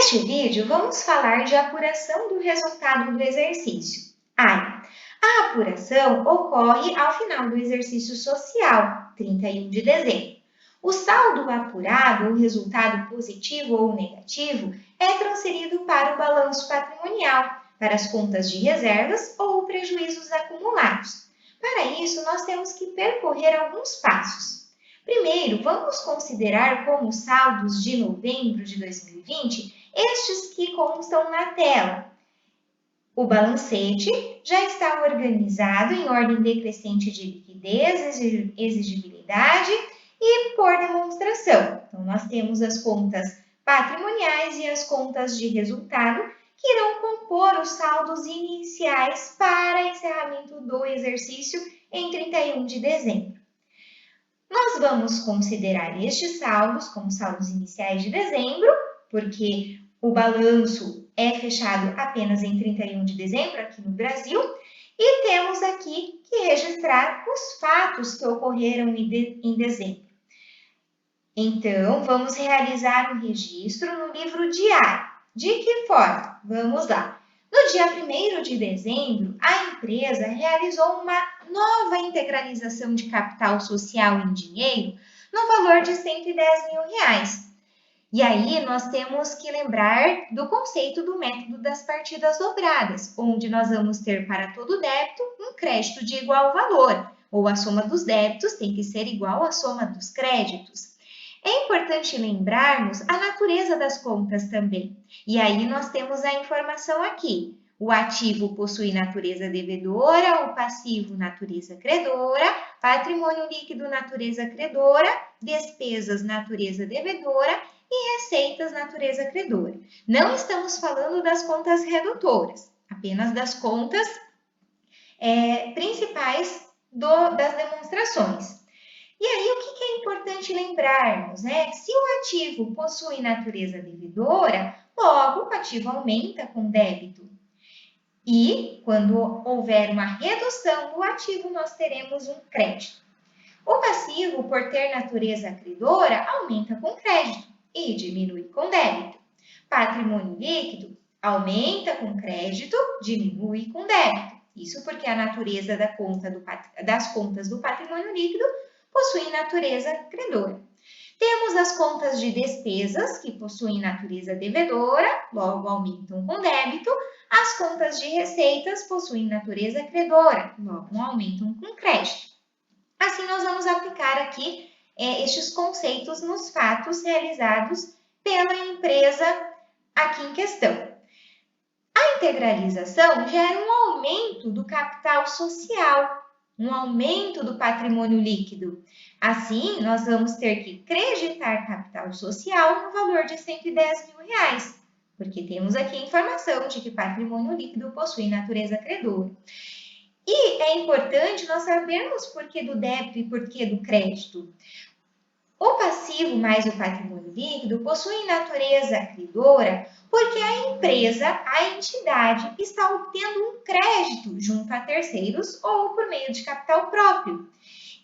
Neste vídeo, vamos falar de apuração do resultado do exercício. A apuração ocorre ao final do exercício social, 31 de dezembro. O saldo apurado, o resultado positivo ou negativo, é transferido para o balanço patrimonial, para as contas de reservas ou prejuízos acumulados. Para isso, nós temos que percorrer alguns passos. Primeiro, vamos considerar como saldos de novembro de 2020 estes que constam na tela. O balancete já está organizado em ordem decrescente de liquidez, exigibilidade e por demonstração. Então, nós temos as contas patrimoniais e as contas de resultado que irão compor os saldos iniciais para encerramento do exercício em 31 de dezembro. Nós vamos considerar estes saldos como saldos iniciais de dezembro, porque o balanço é fechado apenas em 31 de dezembro aqui no Brasil, e temos aqui que registrar os fatos que ocorreram em dezembro. Então, vamos realizar um registro no livro diário. De que forma? Vamos lá. No dia 1º de dezembro, a empresa realizou uma nova integralização de capital social em dinheiro no valor de R$110 mil. E aí, nós temos que lembrar do conceito do método das partidas dobradas, onde nós vamos ter para todo débito um crédito de igual valor, ou a soma dos débitos tem que ser igual à soma dos créditos. É importante lembrarmos a natureza das contas também. E aí nós temos a informação aqui. O ativo possui natureza devedora, o passivo natureza credora, patrimônio líquido natureza credora, despesas natureza devedora e receitas natureza credora. Não estamos falando das contas redutoras, apenas das contas principais das demonstrações. E aí, o que é importante lembrarmos, né? Se o ativo possui natureza devedora, logo o ativo aumenta com débito. E, quando houver uma redução do ativo, nós teremos um crédito. O passivo, por ter natureza credora, aumenta com crédito e diminui com débito. Patrimônio líquido aumenta com crédito, diminui com débito. Isso porque a natureza das contas do patrimônio líquido possuem natureza credora. Temos as contas de despesas, que possuem natureza devedora, logo aumentam com débito. As contas de receitas possuem natureza credora, logo aumentam com crédito. Assim, nós vamos aplicar aqui estes conceitos nos fatos realizados pela empresa aqui em questão. A integralização gera um aumento do capital social, um aumento do patrimônio líquido. Assim, nós vamos ter que creditar capital social no valor de R$110 mil, porque temos aqui a informação de que patrimônio líquido possui natureza credora. E é importante nós sabermos por que do débito e por que do crédito. O passivo mais o patrimônio líquido possuem natureza credora porque a empresa, a entidade, está obtendo um crédito junto a terceiros ou por meio de capital próprio.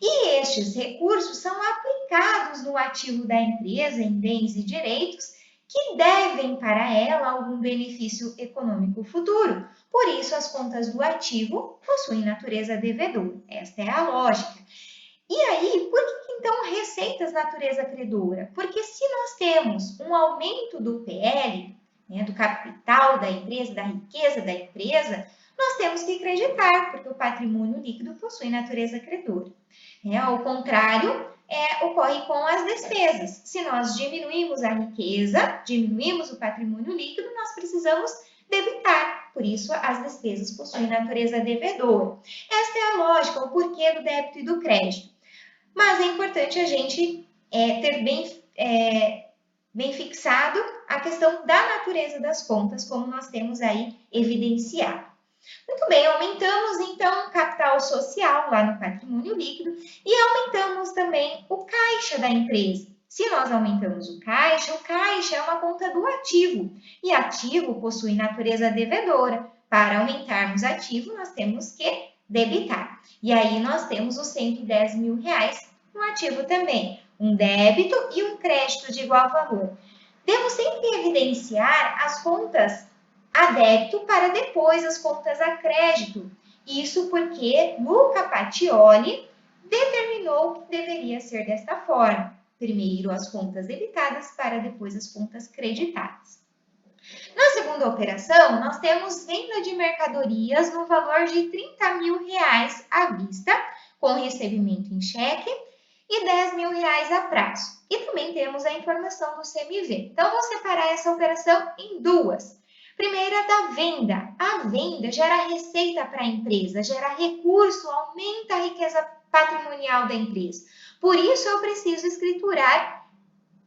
E estes recursos são aplicados no ativo da empresa em bens e direitos que devem para ela algum benefício econômico futuro. Por isso, as contas do ativo possuem natureza devedora. Esta é a lógica. E aí, por que então receitas natureza credora? Porque se nós temos um aumento do PL, do capital da empresa, da riqueza da empresa, nós temos que creditar, porque o patrimônio líquido possui natureza credora. Ao contrário, ocorre com as despesas. Se nós diminuímos a riqueza, diminuímos o patrimônio líquido, nós precisamos debitar. Por isso, as despesas possuem natureza devedora. Esta é a lógica, o porquê do débito e do crédito. Mas é importante a gente ter bem fixado a questão da natureza das contas, como nós temos aí evidenciado. Muito bem, aumentamos então o capital social lá no patrimônio líquido e aumentamos também o caixa da empresa. Se nós aumentamos o caixa é uma conta do ativo e ativo possui natureza devedora. Para aumentarmos ativo, nós temos que debitar. E aí nós temos os R$110 mil no ativo também, um débito e um crédito de igual valor. Devo sempre evidenciar as contas a débito para depois as contas a crédito. Isso porque Luca Pacioli determinou que deveria ser desta forma. Primeiro as contas debitadas para depois as contas creditadas. Na segunda operação, nós temos venda de mercadorias no valor de R$ 30.000 à vista, com recebimento em cheque, e R$ 10.000 a prazo. E também temos a informação do CMV. Então, vou separar essa operação em duas. Primeira, da venda. A venda gera receita para a empresa, gera recurso, aumenta a riqueza patrimonial da empresa. Por isso, eu preciso escriturar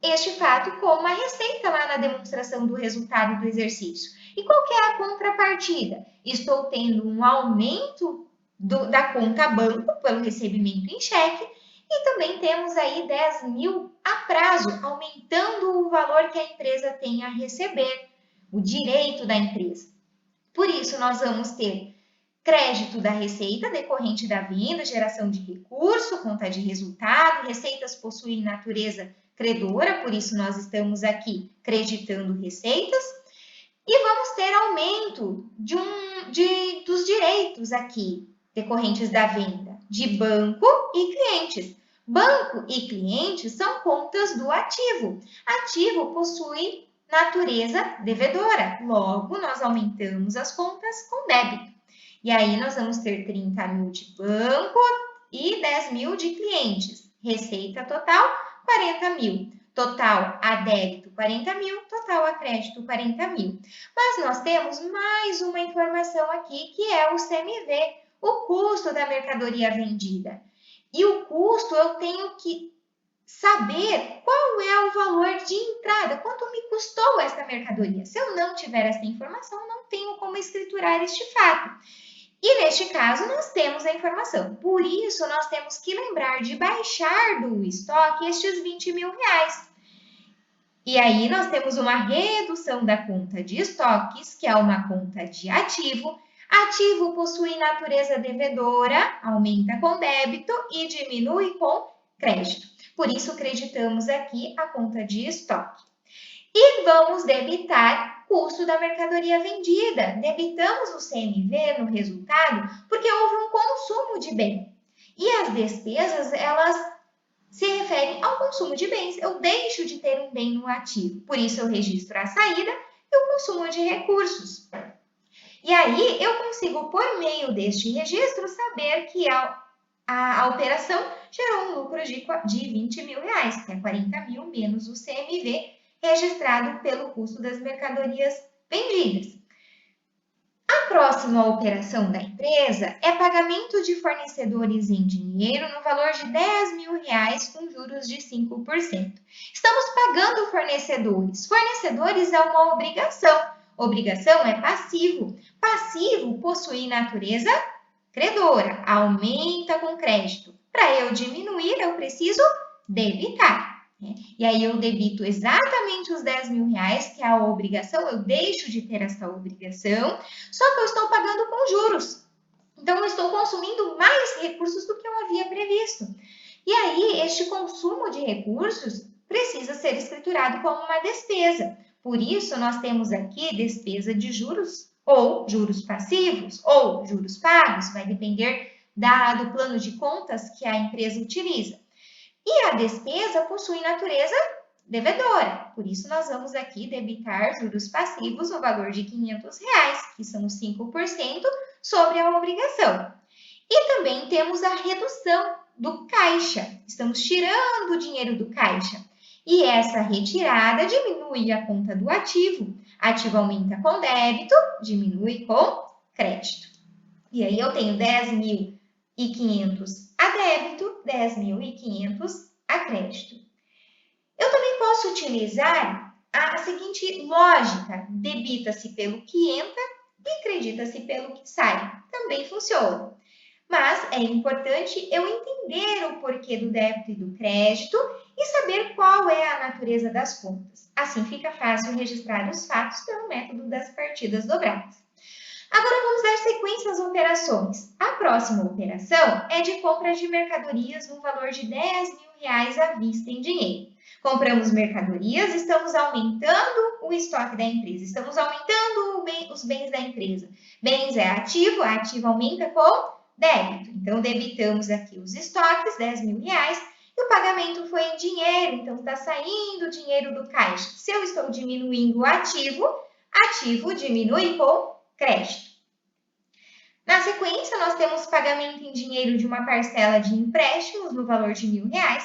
este fato como uma receita lá na demonstração do resultado do exercício. E qual que é a contrapartida? Estou tendo um aumento da conta banco pelo recebimento em cheque e também temos aí 10.000 a prazo, aumentando o valor que a empresa tem a receber, o direito da empresa. Por isso, nós vamos ter crédito da receita decorrente da venda, geração de recurso, conta de resultado, receitas possuem natureza credora, por isso nós estamos aqui creditando receitas. E vamos ter aumento dos direitos aqui, decorrentes da venda, de banco e clientes. Banco e clientes são contas do ativo. Ativo possui natureza devedora, logo nós aumentamos as contas com débito. E aí nós vamos ter 30.000 de banco e 10.000 de clientes. Receita total, 40.000. Total a débito, 40.000. Total a crédito, 40.000. Mas nós temos mais uma informação aqui, que é o CMV, o custo da mercadoria vendida. E o custo eu tenho que saber qual é o valor de entrada, quanto me custou esta mercadoria. Se eu não tiver essa informação, não tenho como escriturar este fato. E neste caso, nós temos a informação. Por isso, nós temos que lembrar de baixar do estoque estes R$ 20.000. E aí, nós temos uma redução da conta de estoques, que é uma conta de ativo. Ativo possui natureza devedora, aumenta com débito e diminui com crédito. Por isso, creditamos aqui a conta de estoque. E vamos debitar custo da mercadoria vendida. Debitamos o CMV no resultado porque houve um consumo de bem. E as despesas, elas se referem ao consumo de bens. Eu deixo de ter um bem no ativo. Por isso, eu registro a saída e o consumo de recursos. E aí, eu consigo, por meio deste registro, saber que a operação gerou um lucro de R$ 20.000, que é 40.000 menos o CMV, registrado pelo custo das mercadorias vendidas. A próxima operação da empresa é pagamento de fornecedores em dinheiro no valor de R$ 10.000 com juros de 5%. Estamos pagando fornecedores. Fornecedores é uma obrigação. Obrigação é passivo. Passivo possui natureza credora, aumenta com crédito. Para eu diminuir, eu preciso debitar. E aí eu debito exatamente os R$ 10.000, que é a obrigação, eu deixo de ter essa obrigação, só que eu estou pagando com juros. Então, eu estou consumindo mais recursos do que eu havia previsto. E aí, este consumo de recursos precisa ser escriturado como uma despesa. Por isso, nós temos aqui despesa de juros, ou juros passivos, ou juros pagos, vai depender do plano de contas que a empresa utiliza. E a despesa possui natureza devedora. Por isso, nós vamos aqui debitar juros passivos no valor de R$ 500, que são 5% sobre a obrigação. E também temos a redução do caixa. Estamos tirando o dinheiro do caixa. E essa retirada diminui a conta do ativo. Ativo aumenta com débito, diminui com crédito. E aí eu tenho 10.500 a débito, 10.500 a crédito. Eu também posso utilizar a seguinte lógica: debita-se pelo que entra e credita-se pelo que sai. Também funciona. Mas é importante eu entender o porquê do débito e do crédito e saber qual é a natureza das contas. Assim fica fácil registrar os fatos pelo método das partidas dobradas. Agora vamos dar sequência às operações. A próxima operação é de compra de mercadorias no valor de R$ 10.000 à vista em dinheiro. Compramos mercadorias, estamos aumentando o estoque da empresa, estamos aumentando os bens da empresa. Bens é ativo, a ativo aumenta com débito. Então, debitamos aqui os estoques, R$ 10.000, e o pagamento foi em dinheiro, então está saindo o dinheiro do caixa. Se eu estou diminuindo o ativo, ativo diminui com crédito. Na sequência, nós temos pagamento em dinheiro de uma parcela de empréstimos no valor de R$ 1.000.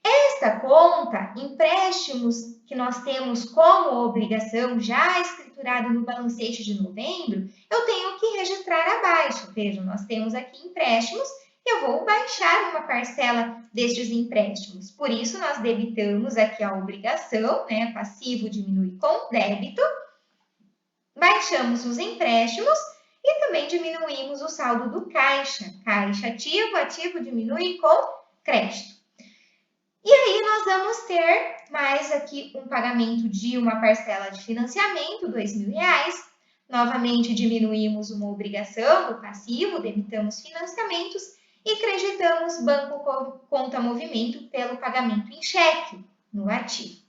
Esta conta, empréstimos que nós temos como obrigação já escriturado no balancete de novembro, eu tenho que registrar abaixo. Vejam, nós temos aqui empréstimos e eu vou baixar uma parcela destes empréstimos. Por isso, nós debitamos aqui a obrigação, né? Passivo diminui com débito, baixamos os empréstimos e também diminuímos o saldo do caixa. Caixa ativo, ativo diminui com crédito. E aí, nós vamos ter mais aqui um pagamento de uma parcela de financiamento, R$ 2.000. Novamente, diminuímos uma obrigação do passivo, debitamos financiamentos e creditamos banco conta movimento pelo pagamento em cheque no ativo.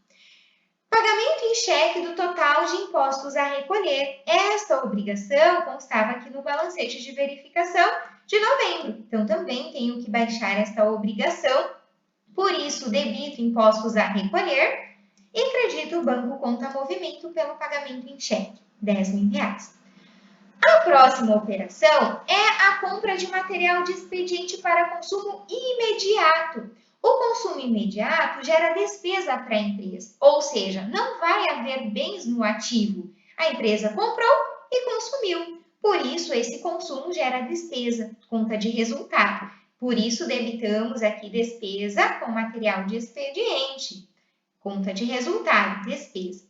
Pagamento em cheque do total de impostos a recolher. Esta obrigação constava aqui no balancete de verificação de novembro. Então, também tenho que baixar esta obrigação. Por isso, debito impostos a recolher e credito o banco conta movimento pelo pagamento em cheque, R$ 10.000. A próxima operação é a compra de material de expediente para consumo imediato. O consumo imediato gera despesa para a empresa, ou seja, não vai haver bens no ativo. A empresa comprou e consumiu. Por isso, esse consumo gera despesa, conta de resultado. Por isso, debitamos aqui despesa com material de expediente, conta de resultado, despesa.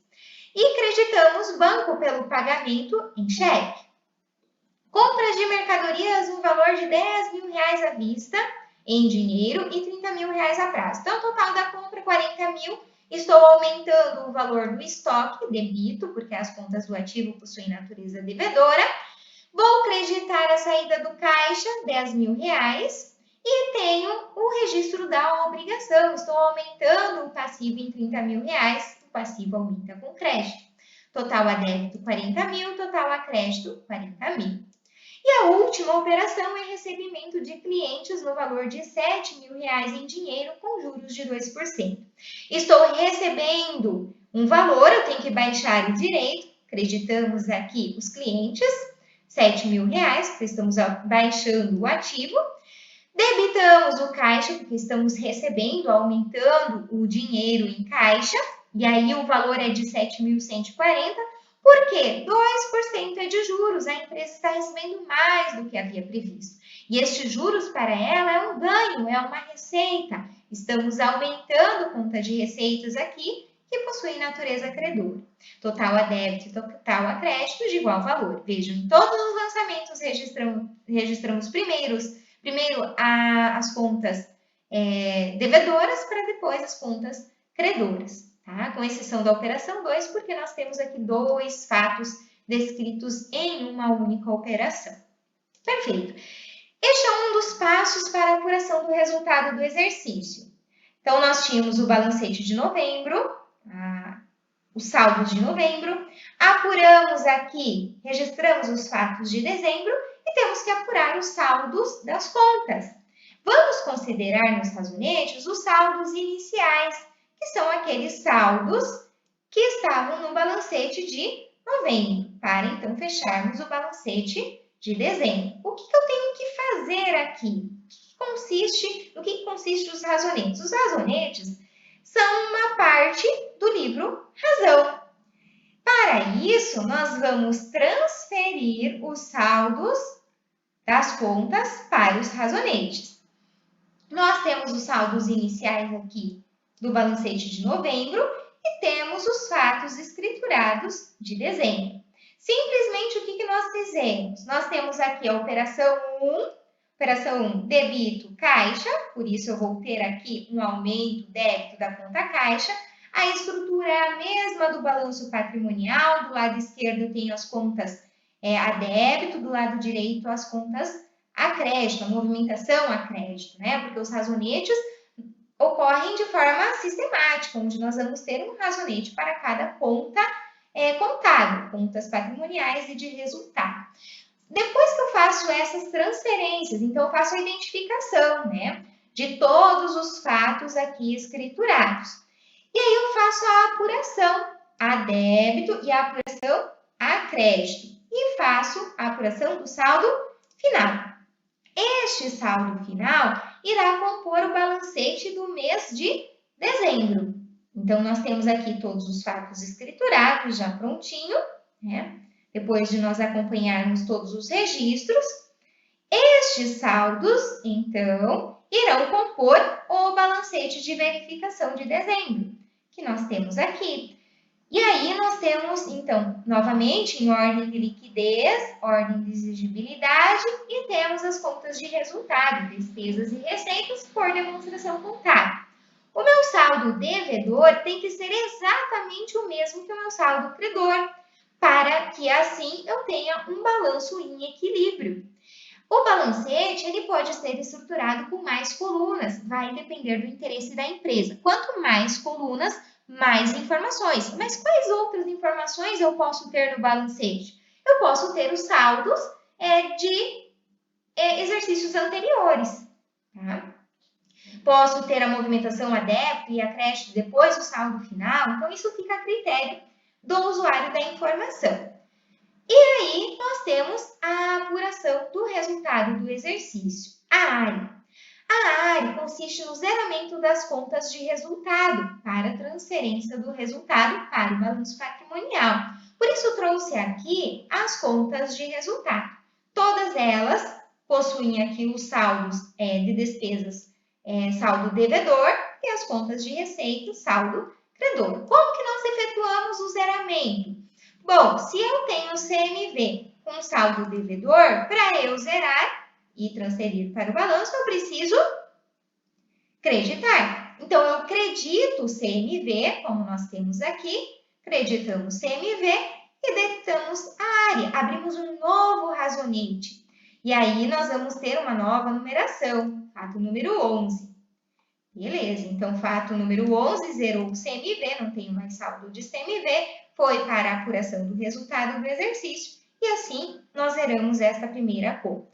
E creditamos banco pelo pagamento em cheque. Compras de mercadorias no valor de R$ 10.000 à vista, em dinheiro, e R$ 30.000 a prazo. Então, o total da compra, 40.000. Estou aumentando o valor do estoque, debito, porque as contas do ativo possuem natureza devedora. Vou creditar a saída do caixa, R$ 10.000. E tenho o registro da obrigação. Estou aumentando o passivo em R$ 30.000. O passivo aumenta com crédito. Total a débito, 40.000. Total a crédito, 40.000. E a última operação é recebimento de clientes no valor de R$ 7.000 em dinheiro com juros de 2%. Estou recebendo um valor, eu tenho que baixar o direito. Acreditamos aqui os clientes, R$ 7.000, porque estamos baixando o ativo. Debitamos o caixa, porque estamos recebendo, aumentando o dinheiro em caixa, e aí o valor é de 7.140, por quê? 2% é de juros, a empresa está recebendo mais do que havia previsto. E estes juros para ela é um ganho, é uma receita. Estamos aumentando a conta de receitas aqui, que possui natureza credora. Total a débito e total a crédito de igual valor. Vejam, em todos os lançamentos registramos primeiro as contas devedoras para depois as contas credoras, tá? Com exceção da operação 2, porque nós temos aqui 2 fatos descritos em uma única operação. Perfeito. Este é um dos passos para a apuração do resultado do exercício. Então, nós tínhamos o balancete de novembro, os saldos de novembro, apuramos aqui, registramos os fatos de dezembro, e temos que apurar os saldos das contas. Vamos considerar nos razonetes os saldos iniciais, que são aqueles saldos que estavam no balancete de novembro, para então fecharmos o balancete de dezembro. O que eu tenho que fazer aqui? No que consiste os razonetes? Os razonetes são uma parte do livro Razão. Para isso, nós vamos transferir os saldos das contas para os razonetes. Nós temos os saldos iniciais aqui do balancete de novembro e temos os fatos escriturados de dezembro. Simplesmente, o que nós fizemos? Nós temos aqui a operação 1, debito caixa, por isso eu vou ter aqui um aumento débito da conta caixa. A estrutura é a mesma do balanço patrimonial, do lado esquerdo eu tenho as contas a débito, do lado direito as contas a crédito, a movimentação a crédito, né? Porque os razonetes ocorrem de forma sistemática, onde nós vamos ter um razonete para cada conta contábil, contas patrimoniais e de resultado. Depois que eu faço essas transferências, então eu faço a identificação, né, de todos os fatos aqui escriturados. E aí eu faço a apuração a débito e a apuração a crédito. E faço a apuração do saldo final. Este saldo final irá compor o balancete do mês de dezembro. Então, nós temos aqui todos os fatos escriturados, já prontinho, né? Depois de nós acompanharmos todos os registros, estes saldos, então, irão compor o balancete de verificação de dezembro, que nós temos aqui. E aí, nós temos, então, novamente, em ordem de liquidez, ordem de exigibilidade, e temos as contas de resultado, despesas e receitas por demonstração contábil. O meu saldo devedor tem que ser exatamente o mesmo que o meu saldo credor, para que assim eu tenha um balanço em equilíbrio. O balancete ele pode ser estruturado com mais colunas, vai depender do interesse da empresa. Quanto mais colunas, mais informações. Mas quais outras informações eu posso ter no balancete? Eu posso ter os saldos de exercícios anteriores. Tá? Posso ter a movimentação a débito e a crédito depois do saldo final. Então, isso fica a critério do usuário da informação. E aí, nós temos a apuração do resultado do exercício, a área. A área consiste no zeramento das contas de resultado para a transferência do resultado para o balanço patrimonial. Por isso, trouxe aqui as contas de resultado. Todas elas possuem aqui os saldos de despesas, saldo devedor, e as contas de receita, saldo credor. Como que nós efetuamos o zeramento? Bom, se eu tenho CMV com saldo devedor, para eu zerar e transferir para o balanço, eu preciso creditar. Então, eu credito o CMV, como nós temos aqui, creditamos CMV e debitamos a área. Abrimos um novo razonete. E aí, nós vamos ter uma nova numeração, fato número 11. Beleza, então, fato número 11 zerou o CMV, não tenho mais saldo de CMV, foi para a apuração do resultado do exercício. E assim, nós zeramos esta primeira conta.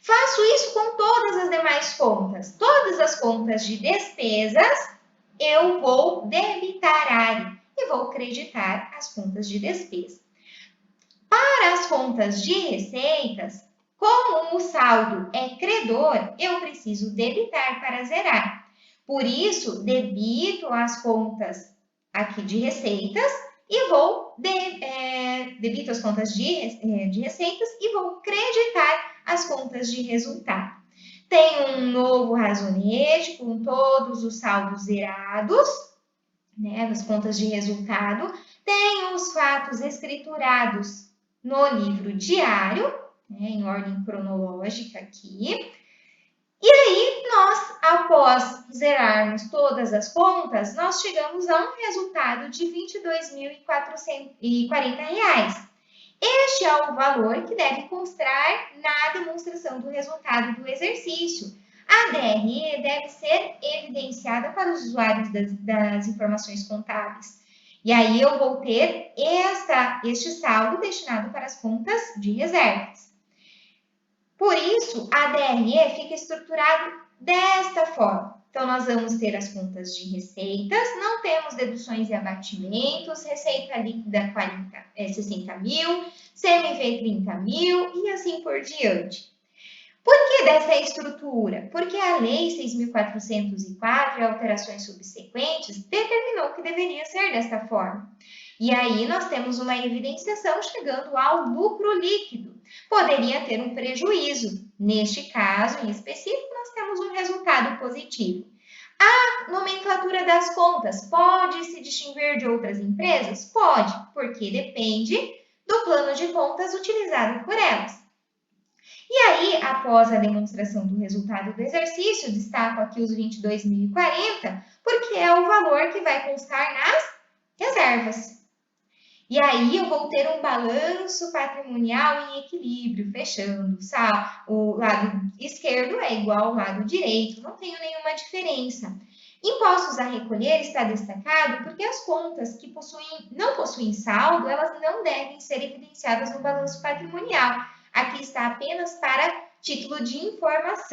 Faço isso com todas as demais contas. Todas as contas de despesas, eu vou debitar área e vou creditar as contas de despesa. Para as contas de receitas, como o saldo é credor, eu preciso debitar para zerar. Por isso, debito as contas aqui de receitas e vou debito as contas de receitas e vou creditar as contas de resultado. Tenho um novo razonete com todos os saldos zerados, né, das contas de resultado. Tenho os fatos escriturados no livro diário, né, em ordem cronológica aqui. E aí, nós, após zerarmos todas as contas, nós chegamos a um resultado de R$ 22.440. Este é o valor que deve constar na demonstração do resultado do exercício. A DRE deve ser evidenciada para os usuários das informações contábeis. E aí, eu vou ter este saldo destinado para as contas de reservas. Por isso, a DRE fica estruturado desta forma. Então, nós vamos ter as contas de receitas, não temos deduções e abatimentos, receita líquida 60 mil, CMV 30 mil e assim por diante. Por que dessa estrutura? Porque a Lei 6.404 e alterações subsequentes determinou que deveria ser desta forma. E aí nós temos uma evidenciação chegando ao lucro líquido. Poderia ter um prejuízo. Neste caso, em específico, nós temos um resultado positivo. A nomenclatura das contas pode se distinguir de outras empresas? Pode, porque depende do plano de contas utilizado por elas. E aí, após a demonstração do resultado do exercício, destaco aqui os 22.040, porque é o valor que vai constar nas reservas. E aí, eu vou ter um balanço patrimonial em equilíbrio, fechando. O lado esquerdo é igual ao lado direito, não tenho nenhuma diferença. Impostos a recolher está destacado porque as contas que não possuem saldo, elas não devem ser evidenciadas no balanço patrimonial. Aqui está apenas para título de informação.